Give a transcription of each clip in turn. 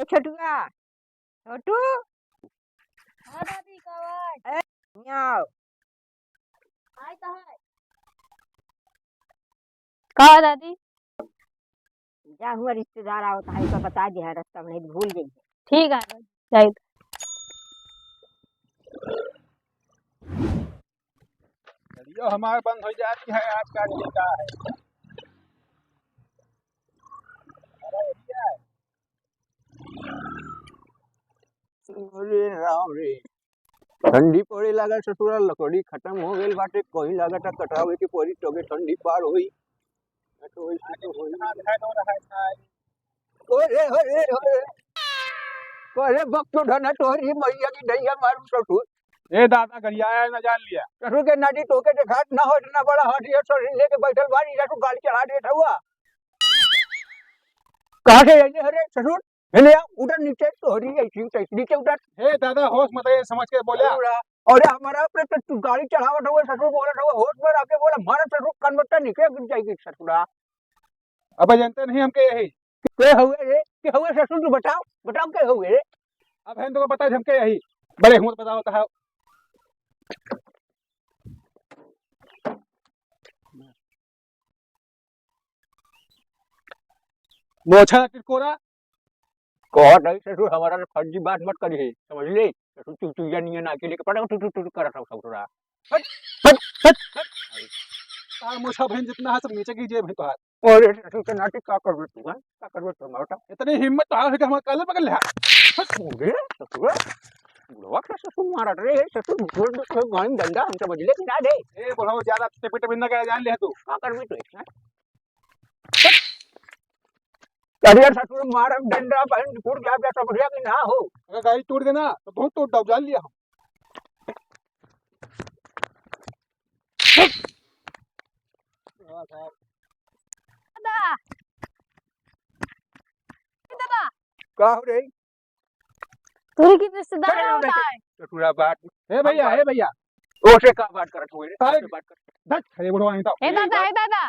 छोटुआ छोटू हाँ दादी कब ए मियाओ आए तो है कहा दादी। जा हुआ रिश्तेदार आओ ताई को बता दिया है, रास्ता में नहीं तो भूल गई। ठीक है दादी रेडियो हमारे बंद हो जाती है आज का दिन का है। अरे राम रे, ठंडी पड़े लगा ससुरा, लकड़ी खत्म हो गई बाटे, कोई लागत कटावे की पड़ी तबे ठंडी पार होई। तो ऐसे तो होई ओरे ओरे ओरे करे बक्तो धना तोरी मैया की दैया मारू ससुर। ए दादा गरियाया न जान लिया। ससुर के नाटी टोके के घाट ना हो, इतना बड़ा हाथी शरीर लेके बैठल बानी, ससुर गाड़ी चढ़ा देता हुआ। कहाँ से आइए हरे ससुर? हेले उधर नीचे तोरी ऐसी तैसी नीचे उधर। ए दादा होश मत आइए, समझ के बोलिया। अरे हमारा पे तो तू गाड़ी चढ़ावत हुए ससुर बोलत हुए, होश में आके बोला मारा ससुर कन्वर्टर नीचे गिर जाएगी ससुरा। अब जानते नहीं हमके यही। के हुए रे? के हुए ससुर तू बताओ, बताओ के हुए रे? अब है तो पता है हमके यही। बड़े हिम्मत बताओ तो है। मोछा टिकोरा कह नहीं ससुर, हमारा फर्जी बात मत करिए, समझ ले? ससुर तू तू जानिए ना के लेके पड़ा तू तू तू करत हो ससुरा। तार मोछा बहन जितना है सब नीचे कीजिए भाई तो हाथ। अरे ससुर के नाटी का करबे तू? हां का करबे तू मारता? इतनी हिम्मत तो है कि हम कल पकड़ लिया। रे ससुर बुढ़वा का ससुर मारत रे, ससुर छोड़ दे गाड़ी डंडा हम समझ ले कि ना दे। ए बोलो ज्यादा टिपिट बिंदा का जान ले तू। का करबे तू इसमें? अरे ससुर मारम डंडा बहन फूट जा गया, समझ लिया कि ना हो? अगर गाड़ी टूट गई ना तो बहुत टूट जाओ, जान लिया हम। दादा दादा का हो रे? तोरी की रिश्तेदार होता है। ससुरा बात ए भैया ओसे का बात करत हुए रे? अरे से बात कर। धत खड़े बुढ़वा नहीं तो। हे दादा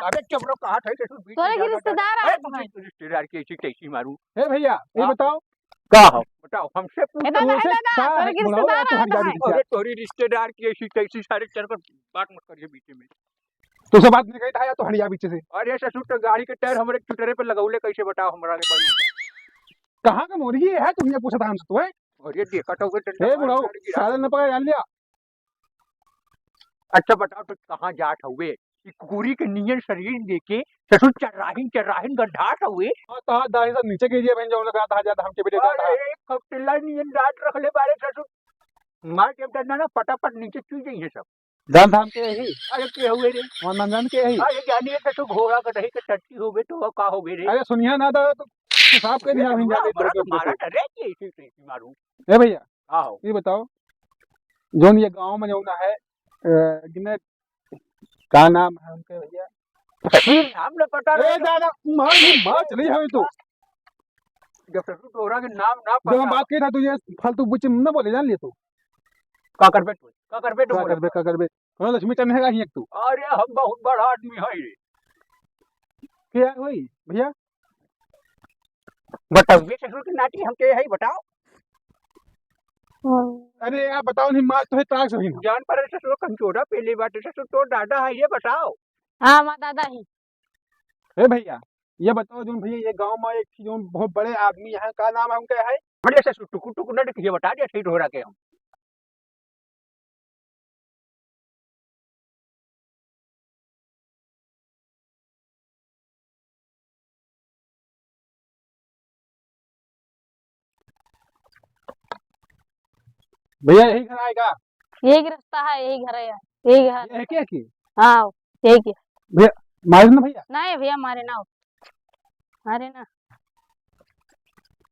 अबे चुप रहो, कहा थे ससुर बीच तोरे की रिश्तेदार है रिश्तेदार की ऐसी कैसी मारू? ए भैया ये हाँ। बताओ का हो बताओ हमसे पूछ। हे दादा तोरे की रिश्तेदार है। अरे तोरी रिश्तेदार की ऐसी कैसी सारे चल कर बात मत करिए बीच में। तुझसे बात नहीं कहता है तो हटिया पीछे से। अरे ससुर तो गाड़ी के टायर हमारे चुटरे पे लगौले कैसे बताओ हमरा के पास? कहाँ का मुर्गी है तुमने पूछा था हमसे तो है। अरे देखा तो ए बुढ़ाओ साले न पकड़ जान लिया। अच्छा बताओ तो कहाँ जात हुए? कुकुरी के नियन शरीर देके ससुर चर्राहिन चर्राहिन गड्ढाट हुए। हां तो हाथ दाढ़ी सब नीचे कीजिए बहन, जो लगा था ज्यादा हमके बेटे जाता है। अरे कप्तिला नियन डाट रख ले बारे ससुर, मार के डरना ना पटापट नीचे चुई जाइए सब। जान था हमके यही अरे के हुए रे? और नंदन के यही। अरे जानिए ससुर घोड़ा का दही के टट्टी हो गए तो का हो गए रे? अरे सुनिए ना तो साहब के नहीं हम जाते मारा तो तो मारा डरे की ऐसी कैसी मारू? ए भैया आओ ये बताओ, जोन ये गांव में जौना है गिने का नाम है उनके भैया? ससुर नाम न पता ए रे? दादा मार चली है तो। जब ससुर तोरा के नाम ना जब हम पता बात की था तुझे फालतू बुच्ची न बोले, जान लिए तू। का करबे तू? का करबे तू? का करबे कौन लक्ष्मी चंद है ही एक तू। अरे हम बहुत बड़ा आदमी है रे। क्या हुई भैया? बताओ ये ससुर की नाटी हम के है बताओ? अरे यार बताओ नहीं, मार तो है ताक सही ना। जान पर ससुर कंचोड़ा पहली बात ससुर तो दादा है ये बताओ? हाँ माँ दादा ही। ए भैया ये बताओ, जो भैया ये गांव में एक जो बहुत बड़े आदमी है का नाम है उनका है? बड़े ससुर टुकु टुकु न देखिए बता दिया सही हो रहा के हम। भैया यही घर आएगा? यही रास्ता है, यही घर है, यही घर। ये है क्या की हाँ यही की। मारे ना भैया? नहीं भैया मारे ना, मारे ना।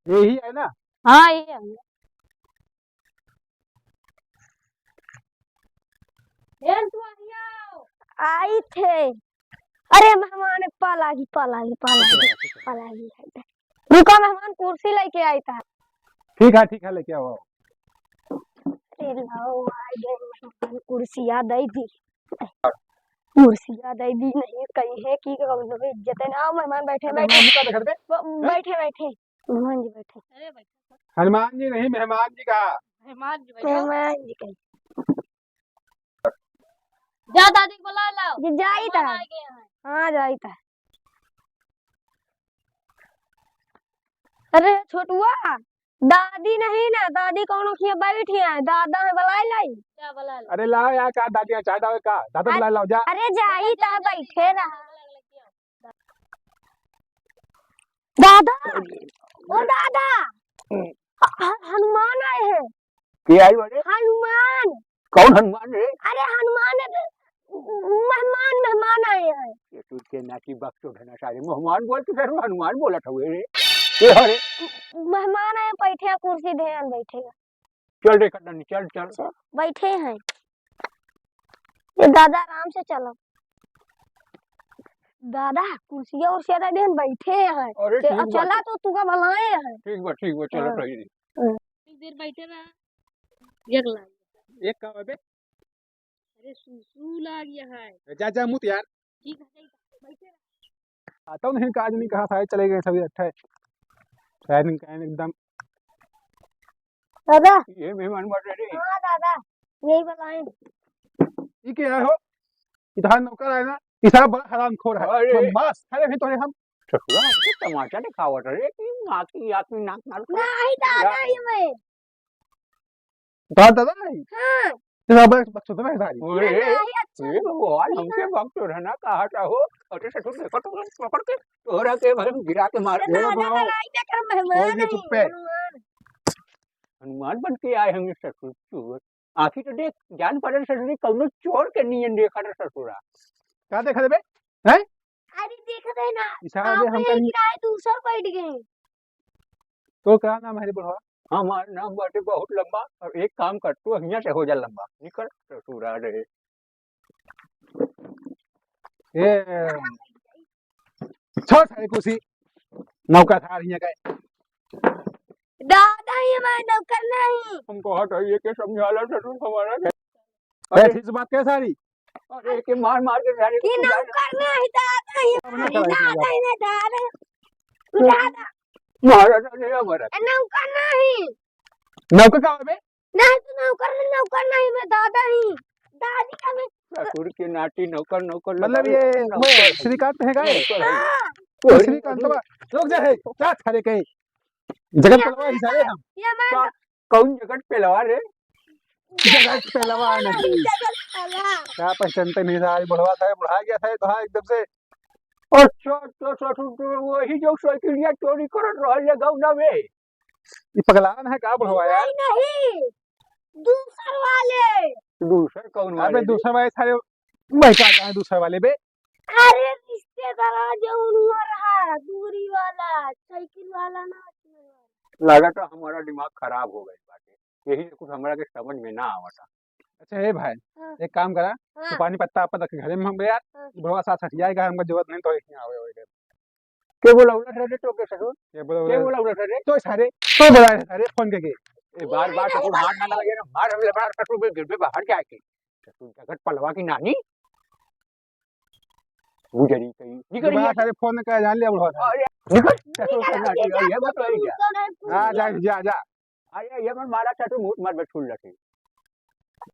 यही है ना? हाँ यही है। आई थे। अरे मेहमान पालागी पालागी पालागी पालागी है। रुका, मेहमान कुर्सी लेके आई था। ठीक है लेके आओ। अरे लाओ आ गए मेहमान, कुर्सियाँ दे दी, कुर्सियाँ दे दी। नहीं कहीं है कि इज्जत है ना। मेहमान बैठे बैठे बैठे बैठे। हनुमान जी बैठे अरे भाई हनुमान जी नहीं, मेहमान जी कहा। मेहमान जी बैठो मेहमान जी कहीं जा दादी को बुला लाओ जी जाई था मेहमान आ गए हैं हाँ जाई था। अरे छोटुआ दादी नहीं ना, दादी कौन खिया बैठी है, दादा है बुलाई लाई। क्या बुला लो अरे लाओ यार, का दादी चाय डाल का दादा बुला लाओ जा। अरे जाई था बैठे रहा दादा। ओ दादा हनुमान आए हैं। के आई बड़े? हनुमान। कौन हनुमान रे? अरे हनुमान मेहमान मेहमान आए हैं। ये तू के नाची बक्सो ढना सारे मेहमान बोल, तू फिर हनुमान बोलत हुए रे। ए हरे मेहमान आए बैठे हैं, कुर्सी ध्यान बैठेगा। चल रे कटनी, चल चल। बैठे हैं ये दादा, आराम से चलो दादा, कुर्सियाँ उर्सियाँ दे देन बैठे हैं। अरे ठीक बा, चला तो तुका भलाए हैं। ठीक बा चलो हाँ। रही रे। एक देर बैठे ना एक लाग एक का बे अरे सुसु लाग गया है जा जा मुत यार, ठीक है बैठे आता हूँ नहीं, काज नहीं कहा शायद चले गए सभी। अच्छा है शायद नहीं एकदम। दादा ये मेहमान बोल रे। हाँ दादा यही बताए। ये क्या हो, इधर नौकर है ना, इसा बड़ा हरामखोर है। अरे। बस अरे भी तोरे हम ससुरा हमके तमाचा दिखावत रे कि नाकी आकी नाक मार। नहीं दादा ये मैं दादा नहीं हाँ इसा बड़ा बक्सो तो मैं सारी। अरे नहीं अच्छा ये भगवान हमके बक्सो रहना कहा था हो। अरे ससुर देखो तो पकड़ के तोरा के भरम गिरा के मार दे। दादा लड़ाई ना कर, मेहमान और ये नहीं चुप है। हनुमान। हनुमान बन के आए होंगे ससुर चोर। आखिर तो देख जान पड़े ससुर कौनो चोर के नियन देखा था ससुरा। क्या देखा बे अरे देखते है ना इसा आप बे हम एक कहीं। किराए दूसरा बैठ गए। तो क्या नाम है रे बुढ़वा? हमारा नाम बाटे बहुत लंबा, और एक काम कर तू यहाँ से हो जा लंबा निकल ससुरा रे। ये छोड़ सारी कुर्सी, नौका था यहाँ गए। दादा ये मैं नौकर नहीं। हमको हटाइए के समझाला ससुर हमारा। अरे ठीक से बात क्या सारी अरे के मार मार के सारे ये नौकर नहीं दादा, ये बना नहीं करा इसमें दादा, बात। ये दादा दादा महाराजा ने हमारा। ये नौकर नहीं। नौका का बे नहीं तो नौकर नहीं, मैं दादा ही दादी का मैं। ससुर के नाटी नौकर नौकर मतलब ये वो श्रीकांत है गए हाँ श्रीकांत बा लोग जा है क्या खरे कहीं जगत पलवा ही सारे हम ये मैं कौन जगत पे लवा रे? जगत पलवा नहीं जगत पला। क्या पहचानते नहीं सारी बुढ़वा था, बुढ़ा गया था तो हाँ एकदम से। अच्छा तो ससुर तो वही जो साइकिलिया चोरी करत रहल है गौना में। ये पगलान है का बुढ़वा यार? नहीं दूसर वाले। दूसर कौन वाले? अबे दूसरा वाले सारे महका है दूसरे वाले बे। अरे रिश्तेदार जो उन्हों रहा दूरी वाला साइकिल वाला ना। लगा तो हमारा दिमाग खराब हो गई बाटे, यही कुछ हमारा के समझ में ना आवता। अच्छा हे भाई हाँ। एक काम करा, हाँ। तो पानी पत्ता आप रख घरे में हम यार। हाँ। बुढ़वा साथ हट जाएगा, हमको जरूरत नहीं तो यहाँ आवे होएगा। के बोला उलट रे तो के ससुर? ये के बोलो बोला उलट रे? तो सारे तो बुलाए सारे फोन करके। ए बार बार ससुर हाथ ना लगे ना, मार हमले बाहर ससुर के घर पे बाहर जाके। ससुर जगत पलवा की नानी गुजरी कहीं निकल बुढ़वा सारे फोन कर जान लिया बुढ़वा। निकल ससुर का नाटी ये बात है क्या? हाँ जा जा जा अरे ये मन मारा ससुर मुंह मत बैठुल लगे।